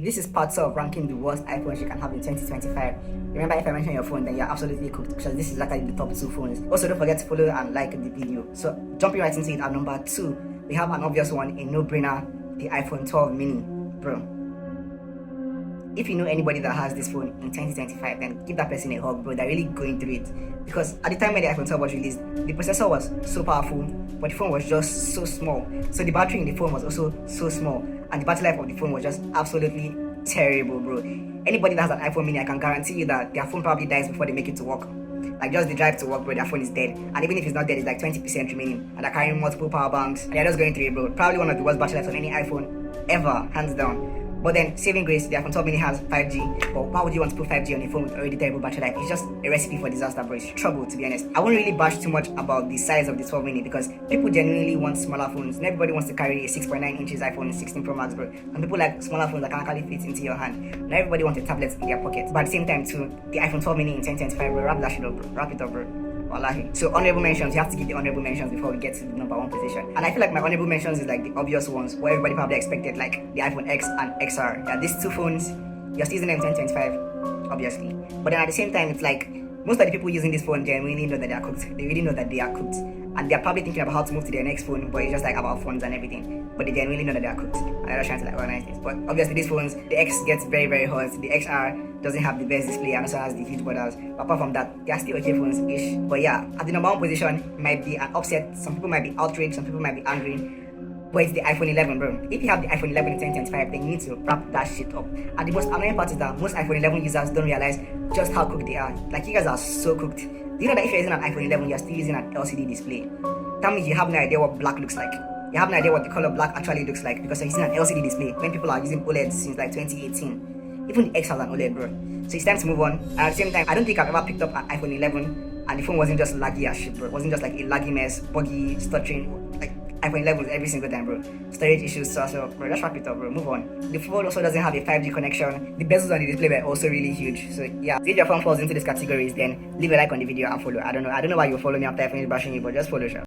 This is part of ranking the worst iPhones you can have in 2025. Remember, if I mention your phone, then you're absolutely cooked because this is likely the top 2 phones. Also, don't forget to follow and like the video. So, jumping right into it, at number 2, we have an obvious one, a no-brainer, the iPhone 12 mini. Bro, if you know anybody that has this phone in 2025, then give that person a hug, bro. They're really going through it. Because at the time when the iPhone 12 was released, the processor was so powerful, but the phone was just so small. So the battery in the phone was also so small, and the battery life of the phone was just absolutely terrible, bro. Anybody that has an iPhone mini, I can guarantee you that their phone probably dies before they make it to work. Like, just the drive to work, bro, their phone is dead. And even if it's not dead, it's like 20% remaining. And they're carrying multiple power banks, and they're just going through it, bro. Probably one of the worst battery lives on any iPhone ever, hands down. But then, saving grace, the iPhone 12 mini has 5G. But why would you want to put 5G on a phone with already terrible battery life? It's just a recipe for disaster, bro. It's trouble, to be honest. I won't really bash too much about the size of the 12 mini because people genuinely want smaller phones. And everybody wants to carry a 6.9 inches iPhone 16 Pro Max, bro. And people like smaller phones that can actually fit into your hand. Not everybody wants a tablet in their pocket. But at the same time, too, the iPhone 12 mini in 2025, bro, wrap that shit up, bro. Wrap it up, bro. Wallahi. So honorable mentions, you have to give the honorable mentions before we get to the number 1 position. And I feel like my honorable mentions is like the obvious ones where everybody probably expected, like the iPhone X and XR. Yeah, these 2 phones, you're still using them in 2025, obviously. But then at the same time, it's like most of the people using this phone genuinely know that they are cooked. They really know that they are cooked. And they're probably thinking about how to move to their next phone, but it's just like about phones and everything. But they genuinely know that they are cooked. And they're just trying to like organize this. But obviously these phones, the X gets very, very hot. The XR doesn't have the best display and also has the huge borders. But apart from that, they are still okay phones-ish. But yeah, at the number 1 position, it might be an upset. Some people might be outraged, some people might be angry. But it's the iPhone 11, bro. If you have the iPhone 11 in 2025, then you need to wrap that shit up. And the most annoying part is that most iPhone 11 users don't realize just how cooked they are. Like, you guys are so cooked. Do you know that if you're using an iPhone 11, you're still using an LCD display? That means you have no idea what black looks like. You have no idea what the color black actually looks like because you're using an LCD display when people are using OLED since like 2018. Even the X has an OLED, bro. So it's time to move on. And at the same time, I don't think I've ever picked up an iPhone 11 and the phone wasn't just laggy as shit, bro. It wasn't just like a laggy mess, buggy, stuttering. Like, iPhone 11 every single time, bro. Storage issues, so bro, just wrap it up, bro. Move on. The phone also doesn't have a 5G connection. The bezels on the display were also really huge. So yeah, if your phone falls into these categories, then leave a like on the video and follow. I don't know why you follow me after I finish bashing you, but just follow, sure.